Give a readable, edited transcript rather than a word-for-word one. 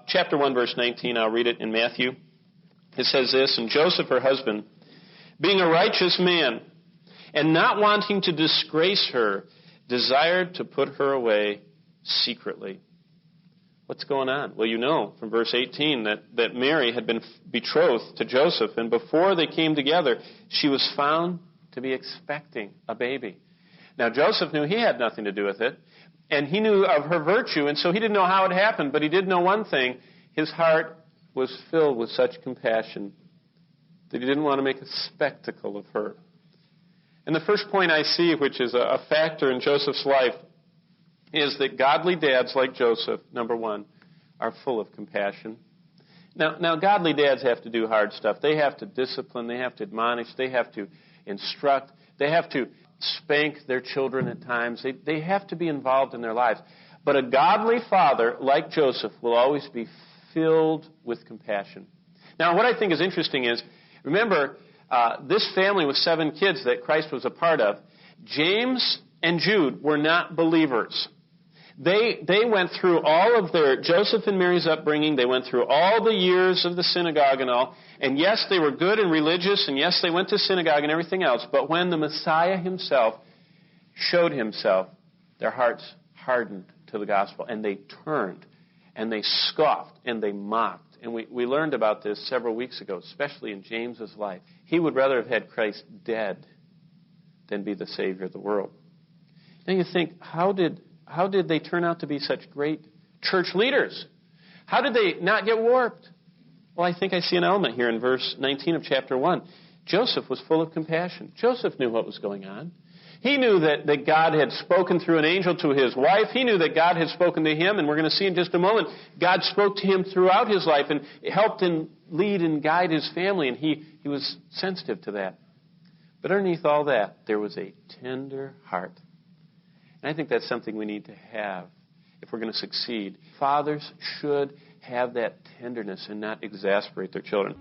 Chapter 1, verse 19, I'll read it in Matthew. It says this, "And Joseph, her husband, being a righteous man, and not wanting to disgrace her, desired to put her away secretly." What's going on? Well, you know from verse 18 that Mary had been betrothed to Joseph, and before they came together, she was found to be expecting a baby. Now, Joseph knew he had nothing to do with it, and he knew of her virtue, and so he didn't know how it happened, but he did know one thing. His heart was filled with such compassion that he didn't want to make a spectacle of her. And the first point I see, which is a factor in Joseph's life, is that godly dads like Joseph, number one, are full of compassion. Now, godly dads have to do hard stuff. They have to discipline, they have to admonish, they have to instruct, they have to spank their children at times. They have to be involved in their lives. But a godly father like Joseph will always be filled with compassion. Now, what I think is interesting is, remember, this family with 7 kids that Christ was a part of, James and Jude were not believers. They went through all of Joseph and Mary's upbringing. They went through all the years of the synagogue and all. And yes, they were good and religious, and yes, they went to synagogue and everything else. But when the Messiah himself showed himself, their hearts hardened to the gospel, and they turned, and they scoffed, and they mocked. And we learned about this several weeks ago, especially in James's life. He would rather have had Christ dead than be the Savior of the world. Now you think, how did they turn out to be such great church leaders? How did they not get warped? Well, I think I see an element here in verse 19 of chapter 1. Joseph was full of compassion. Joseph knew what was going on. He knew that God had spoken through an angel to his wife. He knew that God had spoken to him, and we're going to see in just a moment, God spoke to him throughout his life and helped him lead and guide his family, and he was sensitive to that. But underneath all that, there was a tender heart. And I think that's something we need to have if we're going to succeed. Fathers should have that tenderness and not exasperate their children.